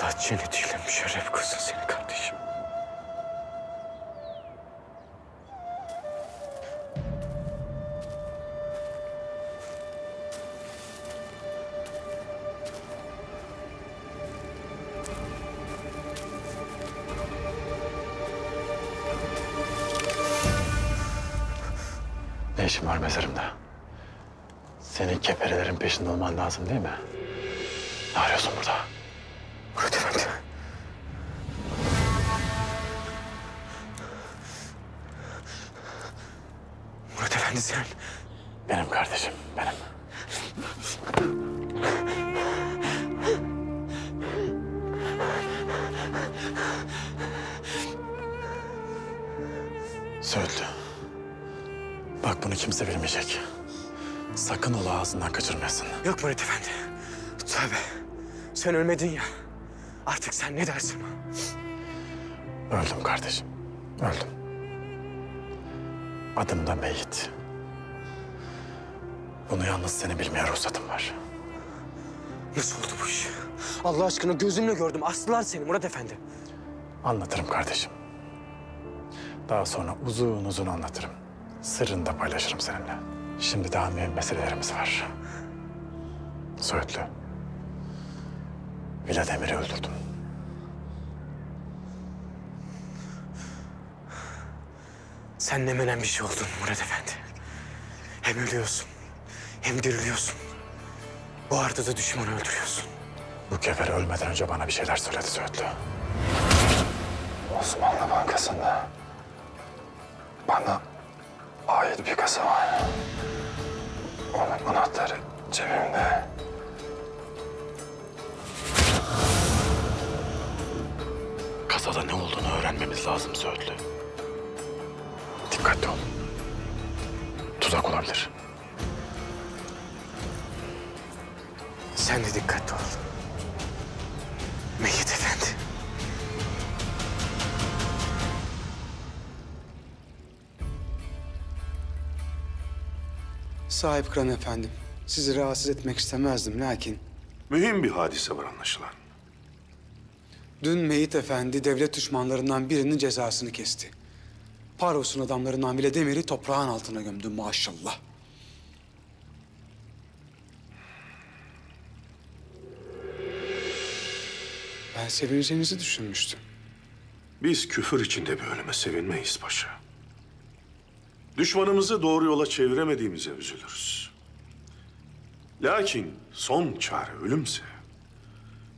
Allah cennetiyle müşerref kılsın seni kardeşim. Ne işin var mezarımda? Senin keperelerin peşinde olman lazım değil mi? Ne arıyorsun burada? Murat Efendi. Murat Efendi sen. Benim kardeşim, benim. Söğütlü. Bak bunu kimse bilmeyecek. Sakın ola ağzından kaçırmayasın. Yok Murat Efendi. Tövbe. Sen ölmedin ya. Artık sen ne dersin? Öldüm kardeşim, öldüm. Adım da Meyit. Bunu yalnız seni bilmeye ruhsatım var. Nasıl oldu bu iş? Allah aşkına gözümle gördüm. Astılar seni Murat Efendi. Anlatırım kardeşim. Daha sonra uzun uzun anlatırım. Sırrını da paylaşırım seninle. Şimdi daha mühim meselelerimiz var. Söğütlü. Vladimir'i öldürdüm. Sen ne menen bir şey oldun Murat Efendi. Hem ölüyorsun, hem diriliyorsun. Bu arada da düşmanı öldürüyorsun. Bu kefer ölmeden önce bana bir şeyler söyledi Söğütlü. Osmanlı Bankası'nda bana ait bir kasa var. Onun anahtarı cebimde. Kasada ne olduğunu öğrenmemiz lazım Söğütlü. Dikkatli ol. Tuzak olabilir. Sen de dikkatli ol. Meyit Efendi. Sahip Kıran efendim, sizi rahatsız etmek istemezdim lakin... Mühim bir hadise var anlaşılan. Dün Meyit Efendi devlet düşmanlarından birinin cezasını kesti. Parvus'un adamlarından bile Demir'i toprağın altına gömdü maşallah. Ben sevineceğinizi düşünmüştüm. Biz küfür içinde bir ölüme sevinmeyiz paşa. Düşmanımızı doğru yola çeviremediğimize üzülürüz. Lakin son çare ölümse...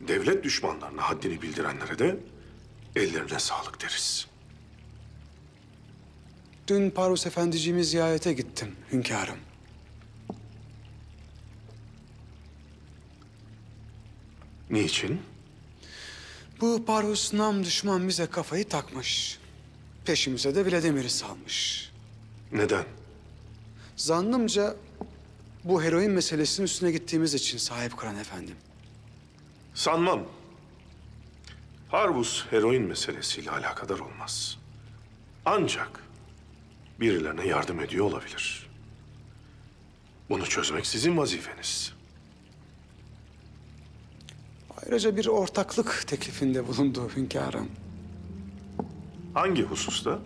devlet düşmanlarına haddini bildirenlere de ellerine sağlık deriz. Dün Parvus Efendiciğimi ziyarete gittim hünkârım. Niçin? Bu Parvus nam düşman bize kafayı takmış. Peşimize de Vladimir'i salmış. Neden? Zannımca bu heroin meselesinin üstüne gittiğimiz için Sahip Kıran efendim. Sanmam. Parvus heroin meselesiyle alakadar olmaz. Ancak birilerine yardım ediyor olabilir. Bunu çözmek sizin vazifeniz. Ayrıca bir ortaklık teklifinde bulundu hünkârım. Hangi hususta?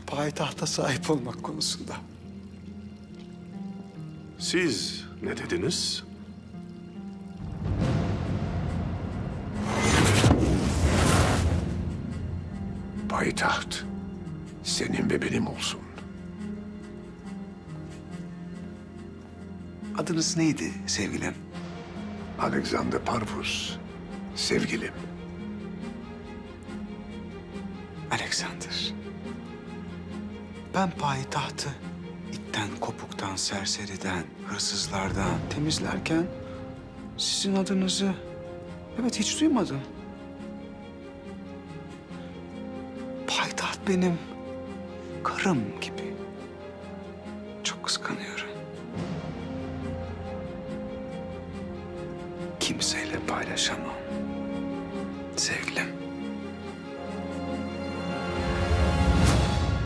Payitahta sahip olmak konusunda. Siz ne dediniz? Payitaht senin ve benim olsun. Adınız neydi sevgilim? Alexander Parvus, sevgilim. Alexander. Ben payitahtı itten, kopuktan, serseriden, hırsızlardan temizlerken sizin adınızı evet hiç duymadım. Payitaht benim karım gibi. Çok kıskanıyorum. Kimseyle paylaşamam. Sevgilim.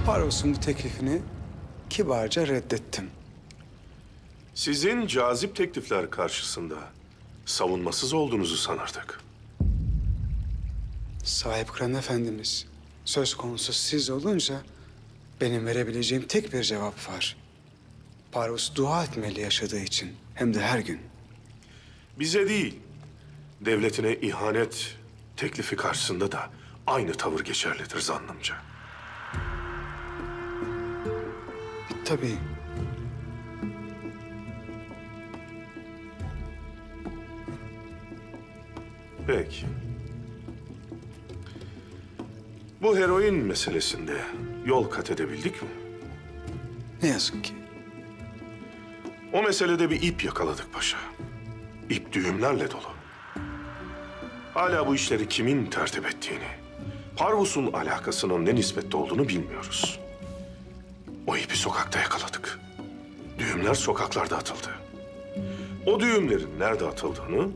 Parvus'un bu teklifini kibarca reddettim. Sizin cazip teklifler karşısında savunmasız olduğunuzu sanırdık. Sahip Kıran Efendimiz, söz konusu siz olunca benim verebileceğim tek bir cevap var. Parvus dua etmeli yaşadığı için, hem de her gün. Bize değil, devletine ihanet teklifi karşısında da aynı tavır geçerlidir zannımca. Tabii. Peki. Bu heroin meselesinde yol kat edebildik mi? Ne yazık ki. O meselede bir ip yakaladık paşa. İp düğümlerle dolu. Hala bu işleri kimin tertip ettiğini, Parvus'un alakasının ne nispette olduğunu bilmiyoruz. O ipi sokakta yakaladık. Düğümler sokaklarda atıldı. O düğümlerin nerede atıldığını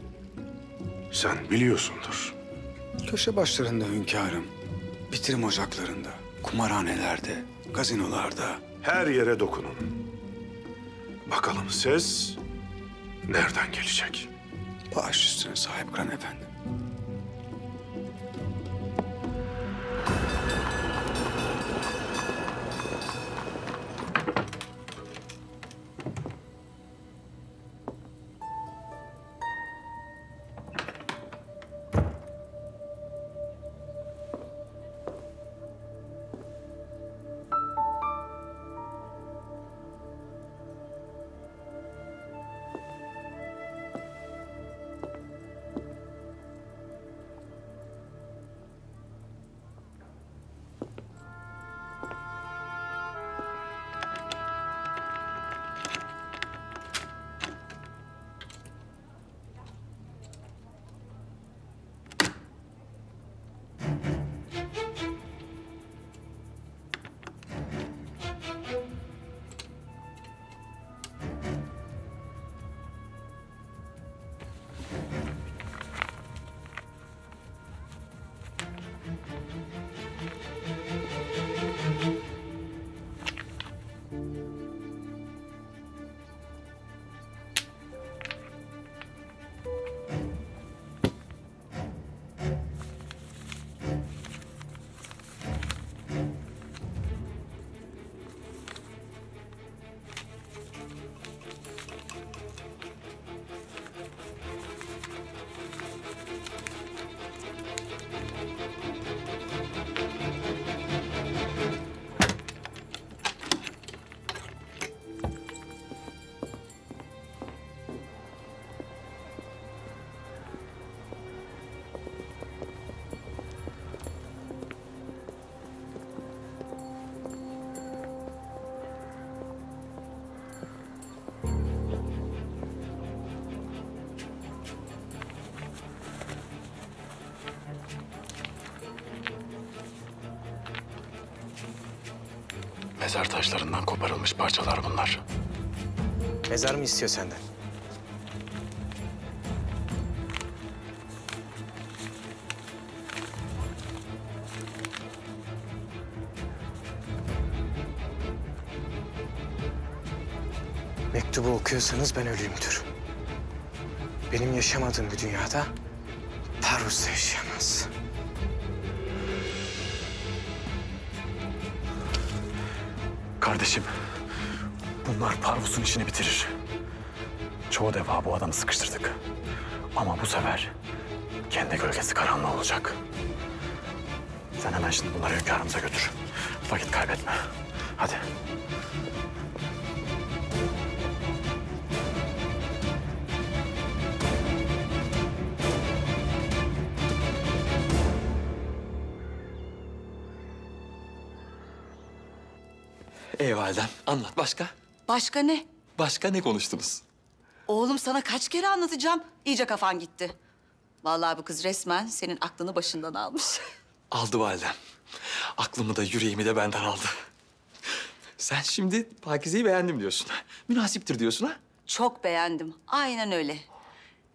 sen biliyorsundur. Köşe başlarında hünkârım, bitirim ocaklarında, kumarhanelerde, gazinolarda. Her yere dokunun. Bakalım ses nereden gelecek? Baş üstüne Sahip Kıran Efendi. Mezar taşlarından koparılmış parçalar bunlar. Mezar mı istiyor senden? Mektubu okuyorsanız ben ölüyümdür. Benim yaşamadığım bir dünyada Parvus da yaşayamaz. Kardeşim, bunlar Parvus'un işini bitirir. Çoğu defa bu adamı sıkıştırdık. Ama bu sefer kendi gölgesi karanlığı olacak. Sen hemen şimdi bunları hünkârımıza götür. Vakit kaybetme. Hadi. Validem, anlat başka. Başka ne? Başka ne konuştunuz? Oğlum sana kaç kere anlatacağım? İyice kafan gitti. Vallahi bu kız resmen senin aklını başından almış. Aldı validem. Aklımı da yüreğimi de benden aldı. Sen şimdi Pakize'yi beğendim diyorsun. Münasiptir diyorsun ha? Çok beğendim. Aynen öyle.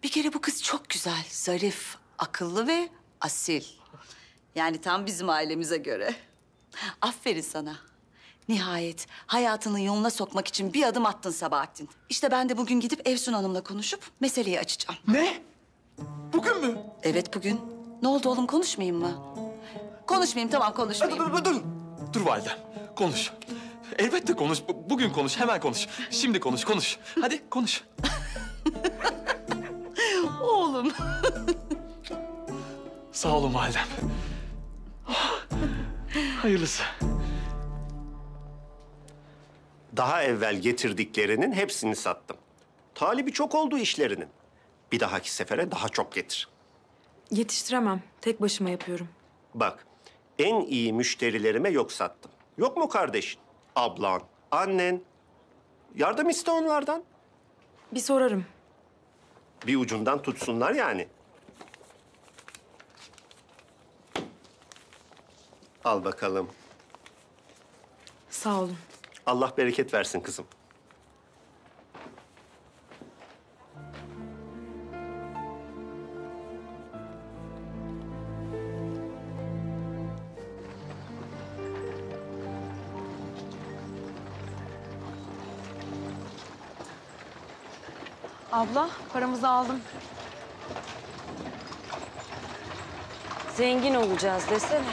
Bir kere bu kız çok güzel, zarif, akıllı ve asil. Yani tam bizim ailemize göre. Aferin sana. Nihayet hayatını yoluna sokmak için bir adım attın Sabahattin. İşte ben de bugün gidip Efsun Hanım'la konuşup meseleyi açacağım. Ne? Bugün mü? Evet bugün. Ne oldu oğlum, konuşmayayım mı? Konuşmayayım, tamam konuşmayayım. Dur validem, konuş. Elbette konuş. Bugün konuş, hemen konuş. Şimdi konuş. Hadi konuş. Oğlum. Sağ olun validem. Hayırlısı. Daha evvel getirdiklerinin hepsini sattım. Talibi çok oldu işlerinin. Bir dahaki sefere daha çok getir. Yetiştiremem. Tek başıma yapıyorum. Bak, en iyi müşterilerime yok sattım. Yok mu kardeşin, ablan, annen? Yardım iste onlardan. Bir sorarım. Bir ucundan tutsunlar yani. Al bakalım. Sağ olun. Allah bereket versin kızım. Abla, paramızı aldım. Zengin olacağız desene.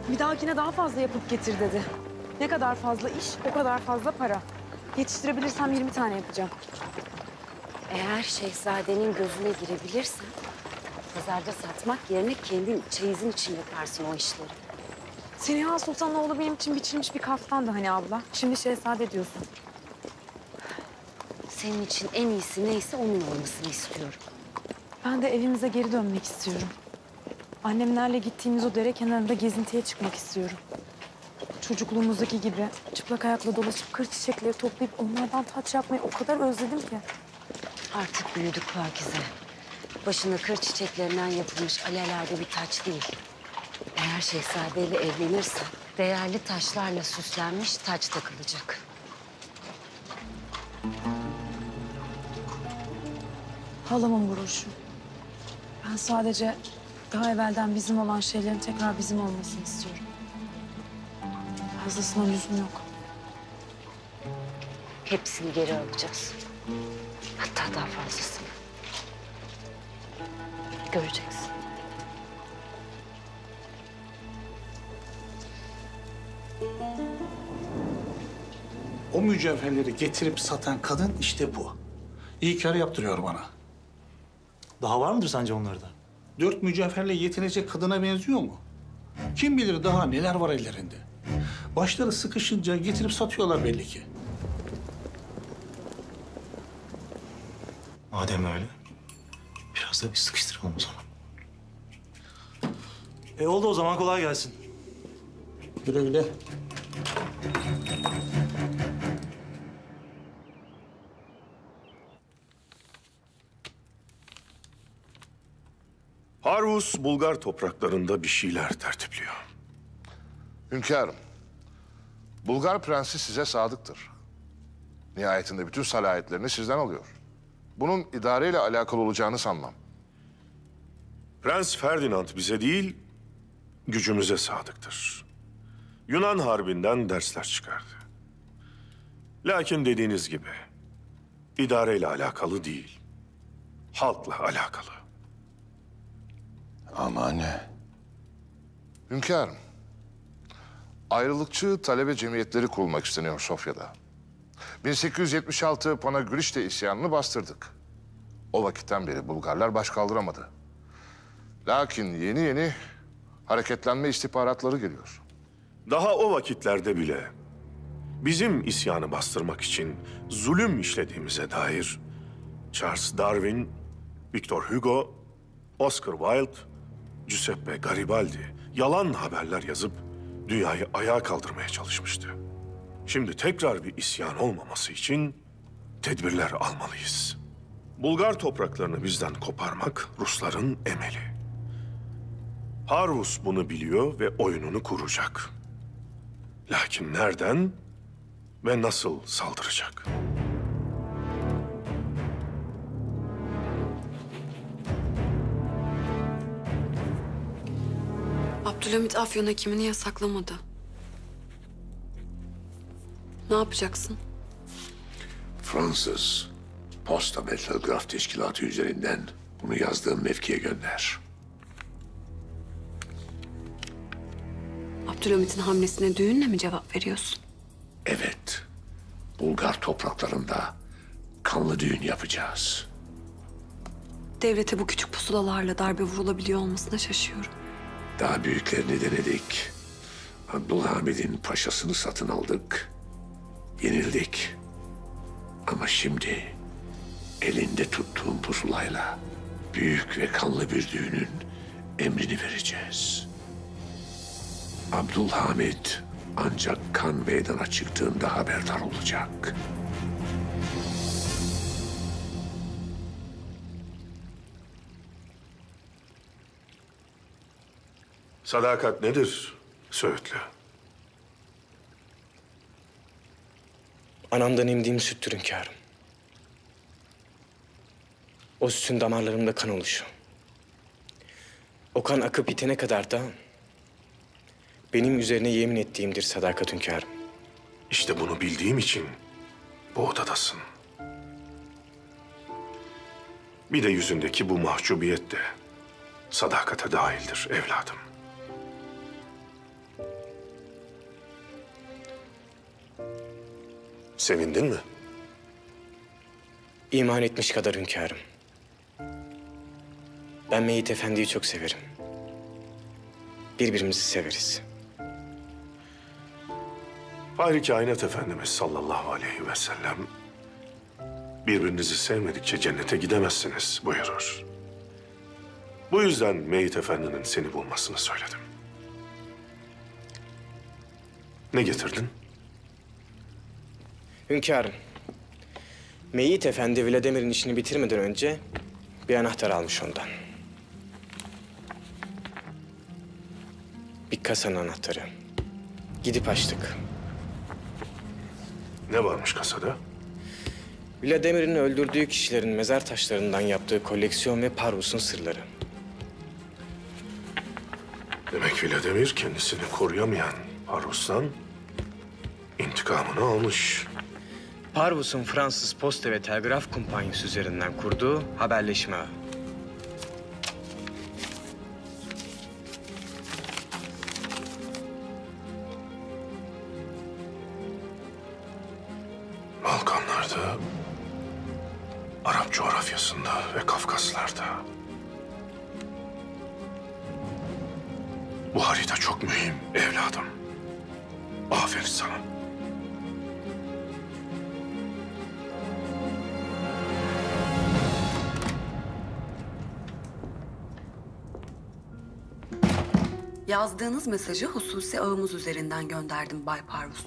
Bir dahakine daha fazla yapıp getir dedi. Ne kadar fazla iş, o kadar fazla para. Yetiştirebilirsem 20 tane yapacağım. Eğer şehzadenin gözüne girebilirsen pazarda satmak yerine kendin çeyizin için yaparsın o işleri. Seniha Sultanoğlu benim için biçilmiş bir kaftandı hani abla. Şimdi şehzade diyorsun. Senin için en iyisi neyse onun olmasını istiyorum. Ben de evimize geri dönmek istiyorum. Annemlerle gittiğimiz o dere kenarında gezintiye çıkmak istiyorum. Çocukluğumuzdaki gibi çıplak ayakla dolaşıp kır çiçekleri toplayıp onlardan taç yapmayı o kadar özledim ki. Artık büyüdük Pakize. Başına kır çiçeklerinden yapılmış alelade bir taç değil. Eğer şehzadeyle evlenirsen değerli taşlarla süslenmiş taç takılacak. Halamın broşu. Ben sadece daha evvelden bizim olan şeylerin tekrar bizim olmasını istiyorum. Fazlasına lüzum yok. Hepsini geri alacağız. Hatta daha fazlasını. Göreceksin. O mücevherleri getirip satan kadın işte bu. İyi kar yaptırıyor bana. Daha var mıdır sence onlarda? 4 mücevherle yetinecek kadına benziyor mu? Kim bilir daha neler var ellerinde. Başları sıkışınca getirip satıyorlar belli ki. Madem öyle, biraz da bir sıkıştıralım o zaman. Oldu o zaman, kolay gelsin. Güle güle. Parvus Bulgar topraklarında bir şeyler tertipliyor. Hünkârım, Bulgar prensi size sadıktır. Nihayetinde bütün salayetlerini sizden alıyor. Bunun idareyle alakalı olacağını sanmam. Prens Ferdinand bize değil, gücümüze sadıktır. Yunan Harbi'nden dersler çıkardı. Lakin dediğiniz gibi, idareyle alakalı değil, halkla alakalı. Ama ne? Hünkârım, ayrılıkçı talebe cemiyetleri kurulmak isteniyor Sofya'da. 1876 Panagürişte isyanını bastırdık. O vakitten beri Bulgarlar baş kaldıramadı. Lakin yeni yeni hareketlenme istihbaratları geliyor. Daha o vakitlerde bile bizim isyanı bastırmak için zulüm işlediğimize dair Charles Darwin, Victor Hugo, Oscar Wilde, Giuseppe Garibaldi yalan haberler yazıp dünyayı ayağa kaldırmaya çalışmıştı. Şimdi tekrar bir isyan olmaması için tedbirler almalıyız. Bulgar topraklarını bizden koparmak Rusların emeli. Parvus bunu biliyor ve oyununu kuracak. Lakin nereden ve nasıl saldıracak? Abdülhamit Afyon hekimini yasaklamadı. Ne yapacaksın? Fransız Posta ve Telgraf Teşkilatı üzerinden bunu yazdığım mevkiye gönder. Abdülhamit'in hamlesine düğünle mi cevap veriyorsun? Evet, Bulgar topraklarında kanlı düğün yapacağız. Devlete bu küçük pusulalarla darbe vurulabiliyor olmasına şaşıyorum. Daha büyüklerini denedik. Abdülhamid'in paşasını satın aldık. Yenildik. Ama şimdi elinde tuttuğum pusulayla büyük ve kanlı bir düğünün emrini vereceğiz. Abdülhamid ancak kan meydana çıktığında haberdar olacak. Sadakat nedir Söğütlü? Anamdan emdiğim süttür hünkârım. O sütün damarlarımda kan oluşu. O kan akıp bitene kadar da benim üzerine yemin ettiğimdir sadakat hünkârım. İşte bunu bildiğim için bu odadasın. Bir de yüzündeki bu mahcubiyet de sadakate dahildir evladım. Sevindin mi? İman etmiş kadar hünkârım. Ben Meyit Efendi'yi çok severim. Birbirimizi severiz. Fahri Kainat Efendimiz sallallahu aleyhi ve sellem birbirinizi sevmedikçe cennete gidemezsiniz buyurur. Bu yüzden Meyit Efendi'nin seni bulmasını söyledim. Ne getirdin? Hünkârım, Meyit Efendi Vladimir'in işini bitirmeden önce bir anahtar almış ondan. Bir kasanın anahtarı. Gidip açtık. Ne varmış kasada? Vladimir'in öldürdüğü kişilerin mezar taşlarından yaptığı koleksiyon ve Parvus'un sırları. Demek Vladimir kendisini koruyamayan Parvus'tan intikamını almış. Parvus'un Fransız Posta ve Telgraf Kumpanyası üzerinden kurduğu haberleşme ağı. Balkanlarda, Arap coğrafyasında ve Kafkaslar'da. Bu harita çok mühim evladım. Aferin sana. Yazdığınız mesajı hususi ağımız üzerinden gönderdim Bay Parvus.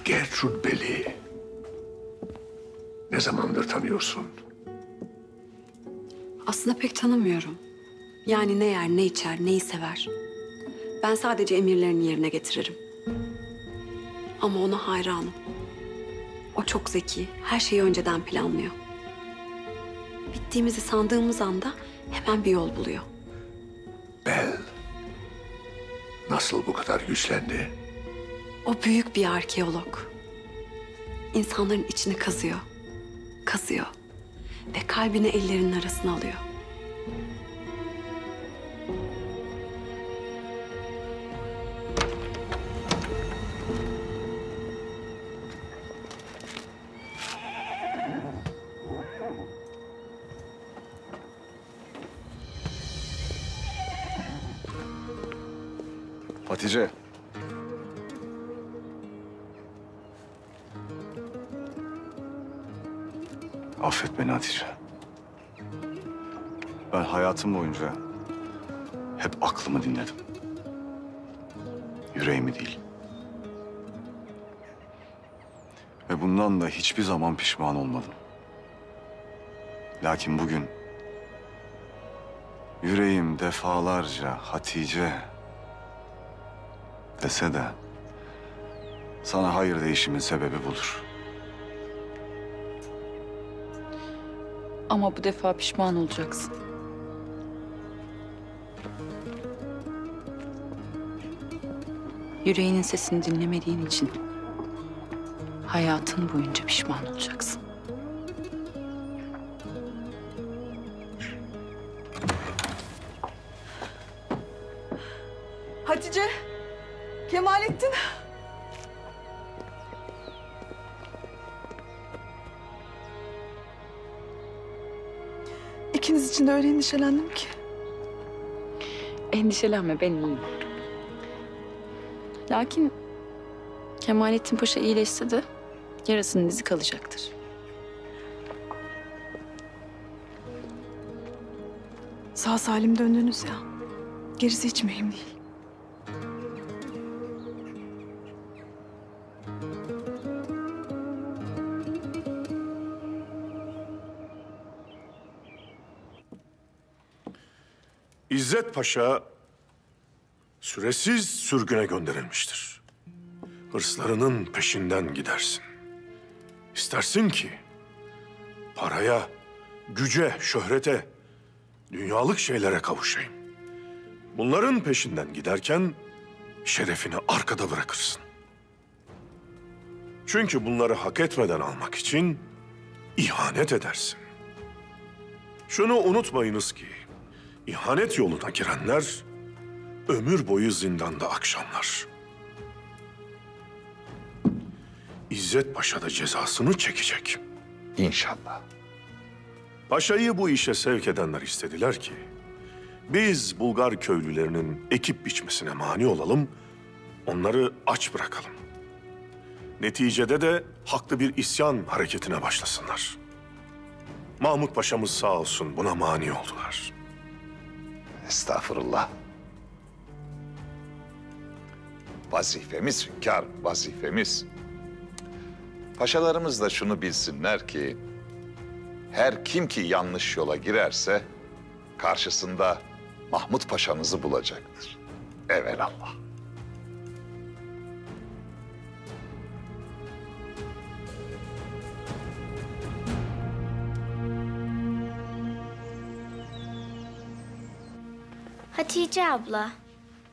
Gertrude Bell'i ne zamandır tanıyorsun? Aslında pek tanımıyorum. Yani ne yer, ne içer, neyi sever. Ben sadece emirlerini yerine getiririm. Ama ona hayranım. O çok zeki, her şeyi önceden planlıyor. Bittiğimizi sandığımız anda hemen bir yol buluyor. Bell nasıl bu kadar güçlendi? O büyük bir arkeolog. İnsanların içini kazıyor. Kazıyor. Ve kalbini ellerinin arasına alıyor. Hatice. Affet beni Hatice. Ben hayatım boyunca hep aklımı dinledim. Yüreğimi değil. Ve bundan da hiçbir zaman pişman olmadım. Lakin bugün yüreğim defalarca Hatice dese de sana hayır deyişimin sebebi budur. Ama bu defa pişman olacaksın. Yüreğinin sesini dinlemediğin için Hayatın boyunca pişman olacaksın. Hatice, Kemalettin. İkiniz için de öyle endişelendim ki. Endişelenme, ben iyiyim. Lakin Kemalettin Paşa iyileşse de yarasının izi kalacaktır. Sağ salim döndünüz ya. Gerisi hiç mühim değil. İzzet Paşa süresiz sürgüne gönderilmiştir. Hırslarının peşinden gidersin. İstersin ki paraya, güce, şöhrete, dünyalık şeylere kavuşayım. Bunların peşinden giderken şerefini arkada bırakırsın. Çünkü bunları hak etmeden almak için ihanet edersin. Şunu unutmayınız ki İhanet yoluna girenler ömür boyu zindanda akşamlar. İzzet Paşa da cezasını çekecek. İnşallah. Paşayı bu işe sevk edenler istediler ki biz Bulgar köylülerinin ekip biçmesine mani olalım, onları aç bırakalım. Neticede de haklı bir isyan hareketine başlasınlar. Mahmut Paşa'mız sağ olsun buna mani oldular. Estağfurullah. Vazifemiz hünkârım, vazifemiz. Paşalarımız da şunu bilsinler ki her kim ki yanlış yola girerse karşısında Mahmut Paşa'mızı bulacaktır. Evelallah. Hatice abla,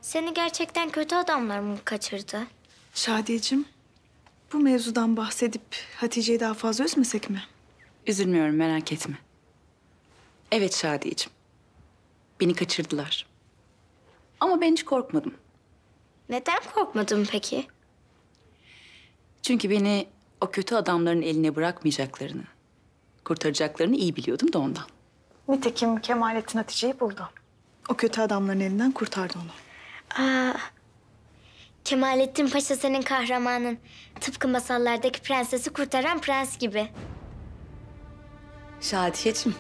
seni gerçekten kötü adamlar mı kaçırdı? Şadiyeciğim, bu mevzudan bahsedip Hatice'yi daha fazla üzmesek mi? Üzülmüyorum, merak etme. Evet Şadiyeciğim. Beni kaçırdılar. Ama ben hiç korkmadım. Neden korkmadın peki? Çünkü beni o kötü adamların eline bırakmayacaklarını, kurtaracaklarını iyi biliyordum da ondan. Nitekim Kemalettin Hatice'yi buldu. O kötü adamların elinden kurtardı onu. Aa, Kemalettin Paşa senin kahramanın. Tıpkı masallardaki prensesi kurtaran prens gibi. Şadiyeciğim,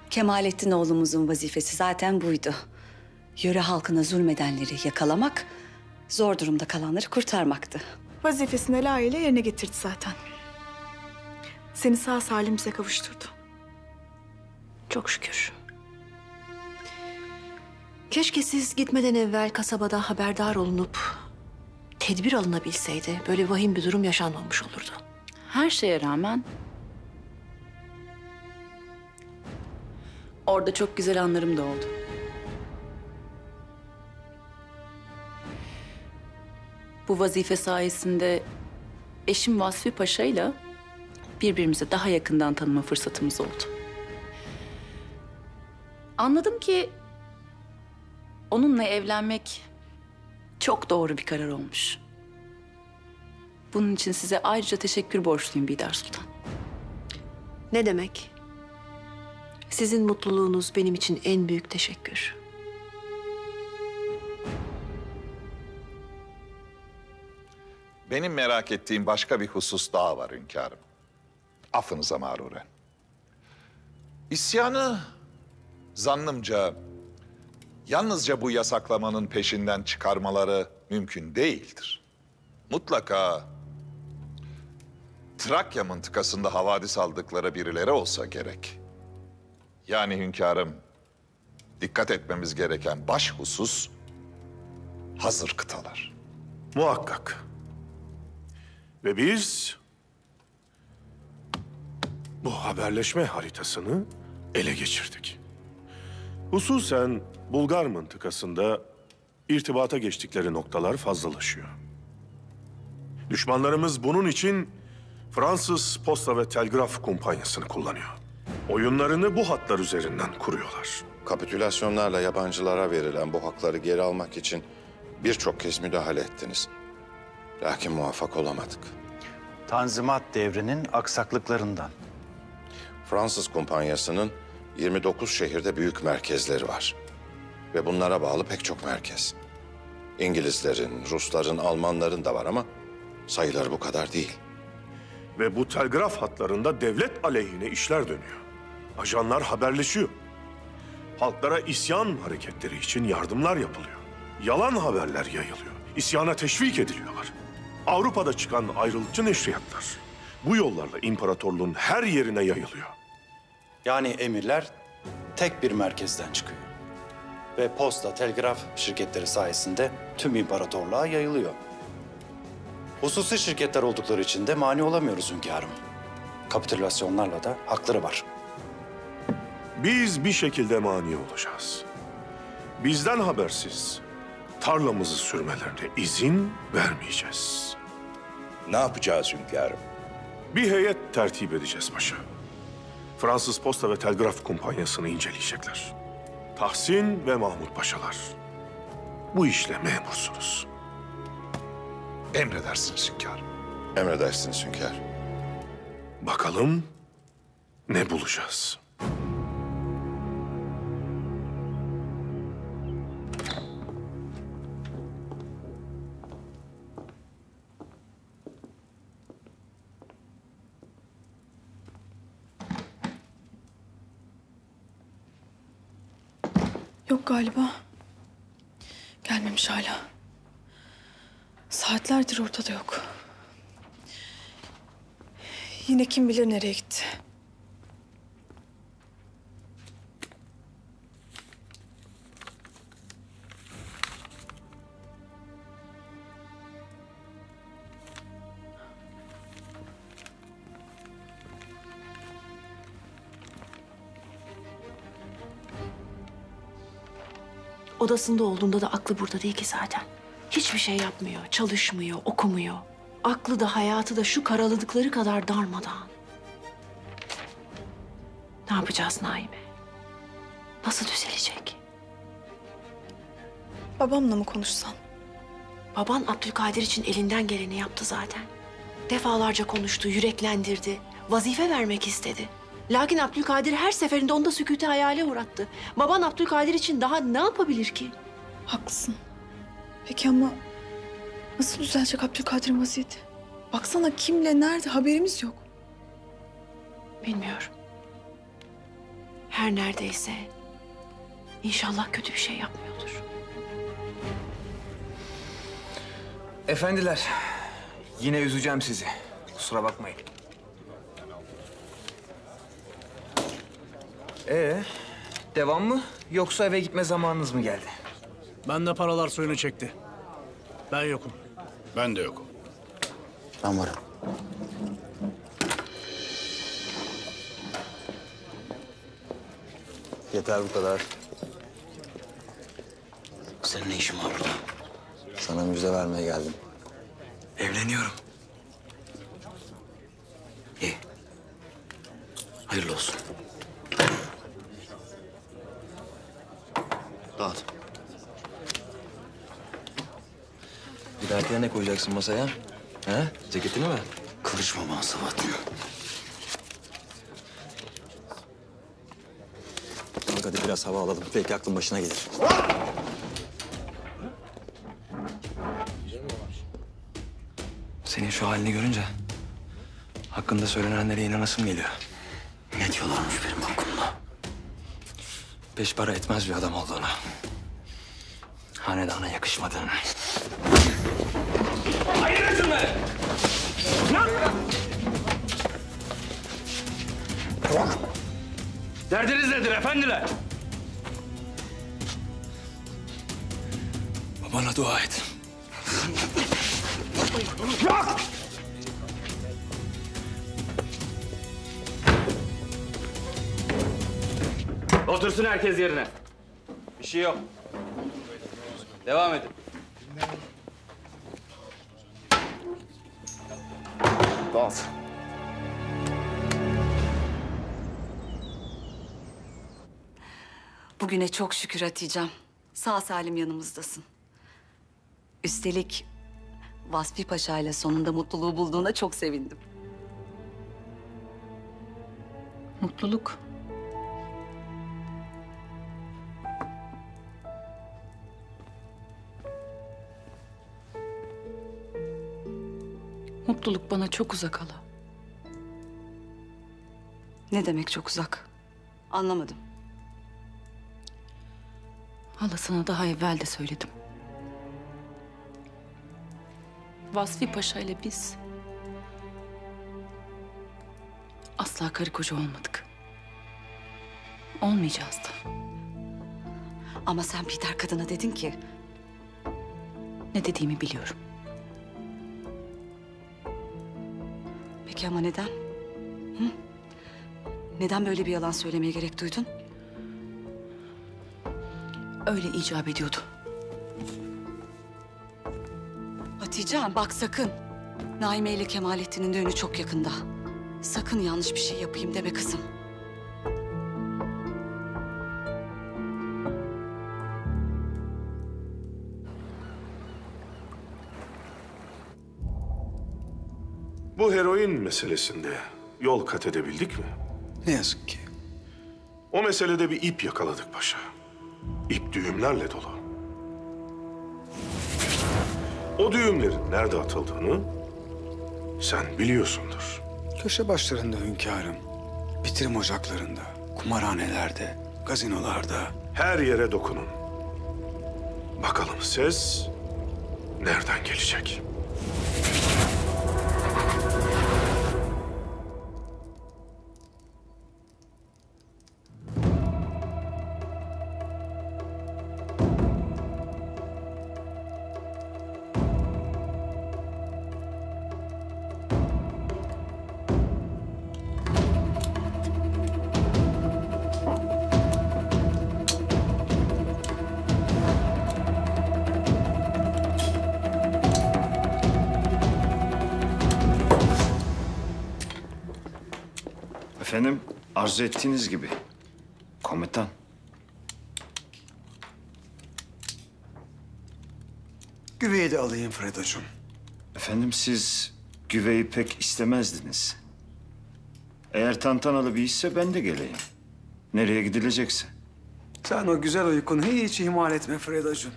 Kemalettin oğlumuzun vazifesi zaten buydu. Yöre halkına zulmedenleri yakalamak, zor durumda kalanları kurtarmaktı. Vazifesini layığıyla yerine getirdi zaten. Seni sağ salim bize kavuşturdu. Çok şükür. Keşke siz gitmeden evvel kasabada haberdar olunup tedbir alınabilseydi. Böyle vahim bir durum yaşanmamış olurdu. Her şeye rağmen orada çok güzel anlarım da oldu. Bu vazife sayesinde eşim Vasfi Paşa'yla birbirimize daha yakından tanıma fırsatımız oldu. Anladım ki onunla evlenmek çok doğru bir karar olmuş. Bunun için size ayrıca teşekkür borçluyum Bidar Sultan. Ne demek? Sizin mutluluğunuz benim için en büyük teşekkür. Benim merak ettiğim başka bir husus daha var hünkârım. Affınıza mağruren. İsyanı zannımca yalnızca bu yasaklamanın peşinden çıkarmaları mümkün değildir. Mutlaka Trakya mıntıkasında havadis aldıkları birileri olsa gerek. Yani hünkârım, dikkat etmemiz gereken baş husus hazır kıtalar. Muhakkak. Ve biz bu haberleşme haritasını ele geçirdik. Hususen Bulgar mıntıkasında irtibata geçtikleri noktalar fazlalaşıyor. Düşmanlarımız bunun için Fransız Posta ve Telgraf Kumpanyası'nı kullanıyor. Oyunlarını bu hatlar üzerinden kuruyorlar. Kapitülasyonlarla yabancılara verilen bu hakları geri almak için birçok kez müdahale ettiniz. Lakin muvaffak olamadık. Tanzimat devrinin aksaklıklarından. Fransız kumpanyasının 29 şehirde büyük merkezleri var. Ve bunlara bağlı pek çok merkez. İngilizlerin, Rusların, Almanların da var ama sayıları bu kadar değil. Ve bu telgraf hatlarında devlet aleyhine işler dönüyor. Ajanlar haberleşiyor. Halklara isyan hareketleri için yardımlar yapılıyor. Yalan haberler yayılıyor. İsyana teşvik ediliyorlar. Avrupa'da çıkan ayrılıkçı neşriyatlar bu yollarla imparatorluğun her yerine yayılıyor. Yani emirler tek bir merkezden çıkıyor. Ve posta, telgraf şirketleri sayesinde tüm imparatorluğa yayılıyor. Hususi şirketler oldukları için de mani olamıyoruz hünkârım. Kapitülasyonlarla da hakları var. Biz bir şekilde mani olacağız. Bizden habersiz tarlamızı sürmelerine izin vermeyeceğiz. Ne yapacağız hünkârım? Bir heyet tertip edeceğiz paşa. Fransız Posta ve Telgraf Kumpanyası'nı inceleyecekler. Tahsin ve Mahmut Paşalar. Bu işle memursunuz. Emredersiniz hünkârım. Emredersiniz hünkâr. Bakalım ne bulacağız? Yok galiba. Gelmemiş hala. Saatlerdir ortada yok. Yine kim bilir nereye gitti. Odasında olduğunda da aklı burada değil ki zaten. Hiçbir şey yapmıyor, çalışmıyor, okumuyor. Aklı da hayatı da şu karaladıkları kadar darmadağın. Ne yapacağız Naime? Nasıl düzelecek? Babamla mı konuşsan? Baban Abdülkadir için elinden geleni yaptı zaten. Defalarca konuştu, yüreklendirdi, vazife vermek istedi. Lakin Abdülkadir her seferinde onu da sükûte hayale uğrattı. Baban Abdülkadir için daha ne yapabilir ki? Haklısın. Peki ama nasıl düzelecek Abdülkadir'in vaziyeti? Baksana kimle, nerede haberimiz yok. Bilmiyorum. Her neredeyse inşallah kötü bir şey yapmıyordur. Efendiler, yine üzeceğim sizi. Kusura bakmayın. Devam mı? Yoksa eve gitme zamanınız mı geldi? Bende paralar suyunu çekti. Ben yokum. Ben de yokum. Ben varım. Yeter bu kadar. Senin ne işin var burada? Sana müjde vermeye geldim. Evleniyorum. İyi. Hayırlı olsun. Dağıt. Bir dahakine ne koyacaksın masaya? He? Ceketini mi? Karışma bana Sabahattin. Kalk hadi biraz hava alalım. Belki aklın başına gelir. Senin şu halini görünce hakkında söylenenlere inanasım geliyor. Ne diyorlarmış benim hakkımda? Beş para etmez bir adam olduğunu. Hanedana yakışmadığını. Hayır şunu! Derdiniz nedir efendiler? Babana dua et. Yok! Otursun herkes yerine. Bir şey yok. Devam edin. Dağıt. Bugüne çok şükür Hatice'm. Sağ salim yanımızdasın. Üstelik Vasfi Paşa ile sonunda mutluluğu bulduğuna çok sevindim. Mutluluk. Mutluluk bana çok uzak hala. Ne demek çok uzak? Anlamadım. Hala sana daha evvel de söyledim. Vasfi Paşa ile biz asla karı koca olmadık. Olmayacağız da. Ama sen Peter kadına dedin ki... Ne dediğimi biliyorum. Peki ama neden? Hı? Neden böyle bir yalan söylemeye gerek duydun? Öyle icap ediyordu. Hatice'm bak sakın. Naime ile Kemalettin'in düğünü çok yakında. Sakın yanlış bir şey yapayım deme kızım. Bu heroin meselesinde yol kat edebildik mi? Ne yazık ki. O meselede bir ip yakaladık paşa. İp düğümlerle dolu. O düğümlerin nerede atıldığını sen biliyorsundur. Köşe başlarında hünkârım. Bitirim ocaklarında, kumarhanelerde, gazinolarda. Her yere dokunun. Bakalım ses nereden gelecek? Efendim, arzu ettiğiniz gibi. Komutan. Güveyi de alayım Fredo'cum. Efendim, siz güveyi pek istemezdiniz. Eğer tantanalı bir işse ben de geleyim. Nereye gidilecekse. Sen o güzel uykunu hiç ihmal etme Fredo'cum.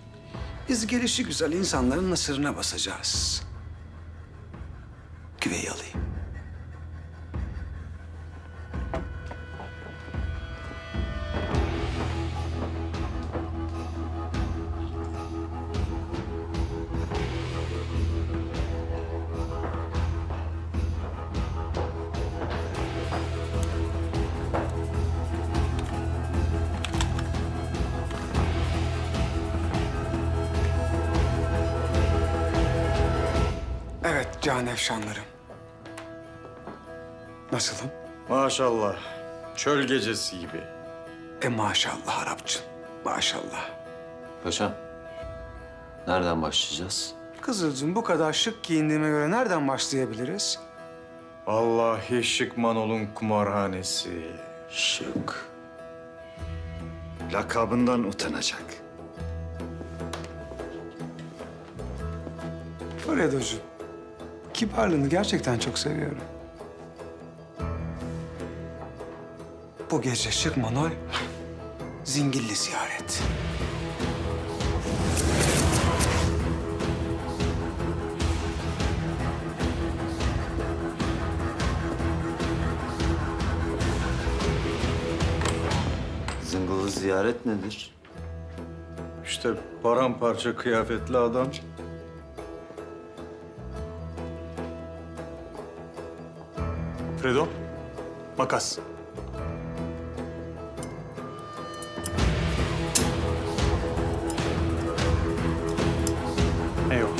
Biz gelişi güzel insanların nasırına basacağız. Güveyi alayım. Evet can efşanlarım. Nasılım? Maşallah. Çöl gecesi gibi. Maşallah Arapçım. Maşallah. Paşam, nereden başlayacağız? Kızılcığım bu kadar şık giyindiğime göre nereden başlayabiliriz? Vallahi Şıkmanol'un kumarhanesi. Şık. Lakabından utanacak. Fredo'cum, kibarlığını gerçekten çok seviyorum. Bu gece şık Manol, zingilli ziyaret. Zıngılı ziyaret nedir? İşte paramparça kıyafetli adam. Fredo, makas. Eyvallah.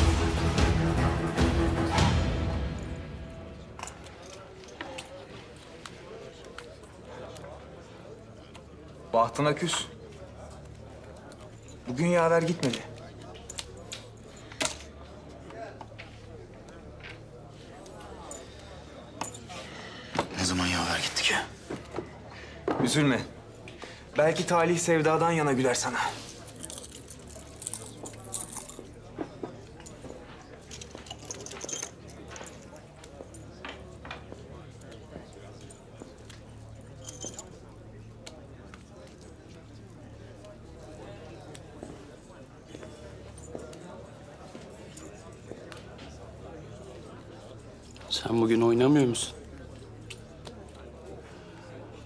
Bahtına küs. Bugün yaver gitmedi. gitti ki? Üzülme. Belki talih sevdadan yana güler sana. Sen bugün oynamıyor musun?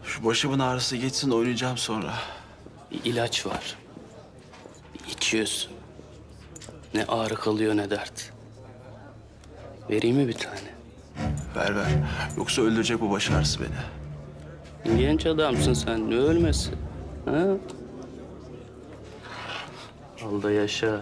Şu başımın ağrısı geçsin de oynayacağım sonra. Bir ilaç var. Bir içiyorsun. Ne ağrı kalıyor ne dert. Vereyim mi bir tane? Ver ver. Yoksa öldürecek bu baş ağrısı beni. Genç adamsın sen. Ne ölmesi? Ha? Al da yaşa.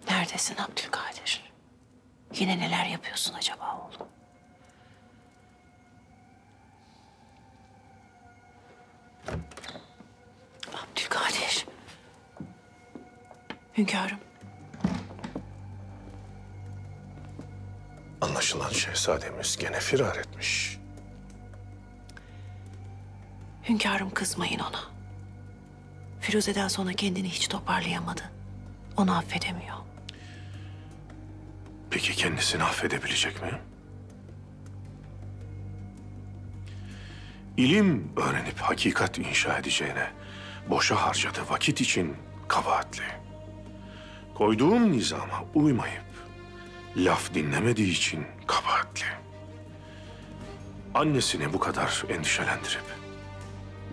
Neredesin Abdülkadir? Yine neler yapıyorsun acaba oğlum? Abdülkadir. Hünkârım. Anlaşılan şehzademiz gene firar etmiş. Hünkârım kızmayın ona. Firuze'den sonra kendini hiç toparlayamadı. Onu affedemiyor. Peki kendisini affedebilecek mi? İlim öğrenip hakikat inşa edeceğine boşa harcadığı vakit için kabahatli. Koyduğum nizama uymayıp laf dinlemediği için kabahatli. Annesini bu kadar endişelendirip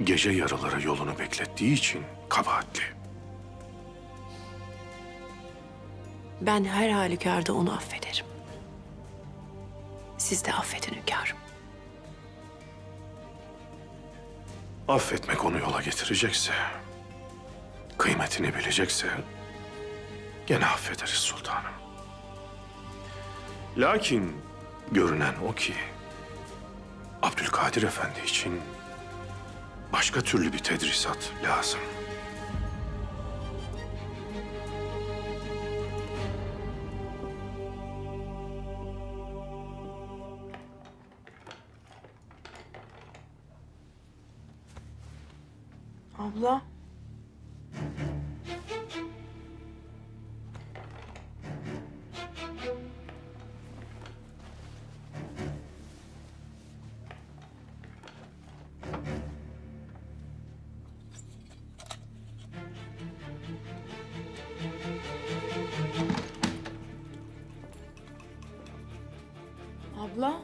gece yarıları yolunu beklettiği için kabahatli. Ben her halükarda onu affederim. Siz de affedin hünkârım. Affetmek onu yola getirecekse, kıymetini bilecekse gene affederiz sultanım. Lakin görünen o ki Abdülkadir Efendi için başka türlü bir tedrisat lazım. Abla. Abla.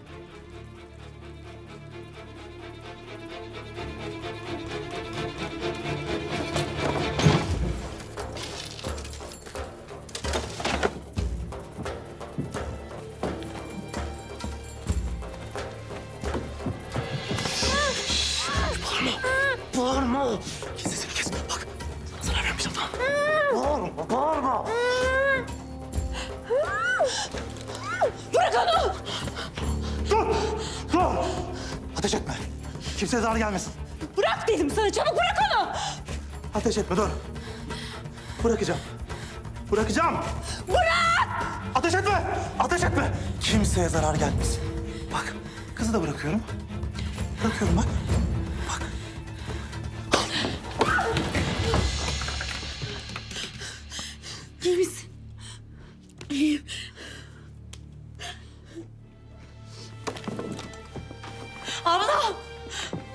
Bağırma! Kes sesini kes. Bak, sana zarar vermeyeceğim tamam. Bağırma, bağırma! Bırak onu! Dur! Dur! Ateş etme. Kimseye zarar gelmesin. Bırak dedim sana, çabuk bırak onu! Ateş etme, dur. Bırakacağım. Bırakacağım! Bırak! Ateş etme! Ateş etme! Kimseye zarar gelmesin. Bak, kızı da bırakıyorum. Bırakıyorum bak. İyi misin? İyiyim. Abla!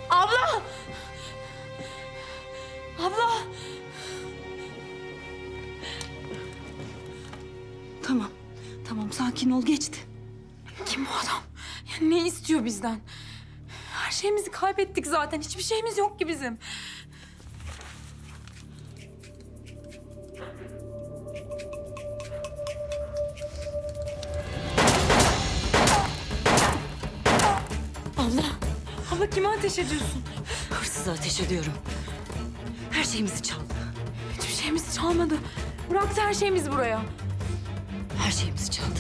Abla! Abla! Tamam, tamam sakin ol geçti. Kim bu adam? Ya ne istiyor bizden? Her şeyimizi kaybettik zaten. Hiçbir şeyimiz yok ki bizim. Abla, abla kime ateş ediyorsun? Hırsıza ateş ediyorum. Her şeyimizi çaldı. Hiçbir şeyimizi çalmadı. Bıraktı her şeyimizi buraya. Her şeyimizi çaldı.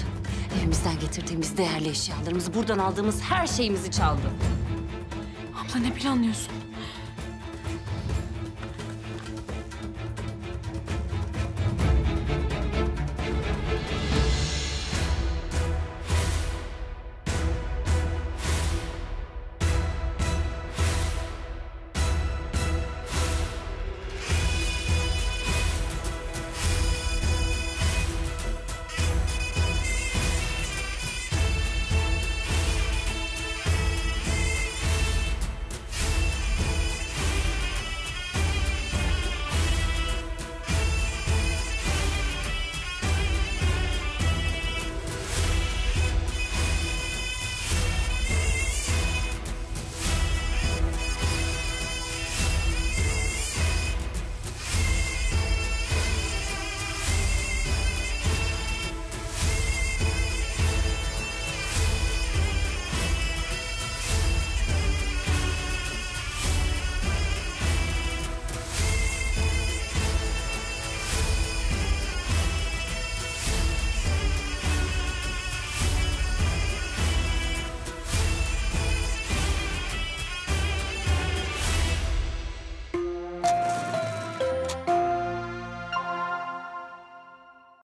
Evimizden getirdiğimiz değerli eşyalarımızı, buradan aldığımız her şeyimizi çaldı. Abla ne planlıyorsun?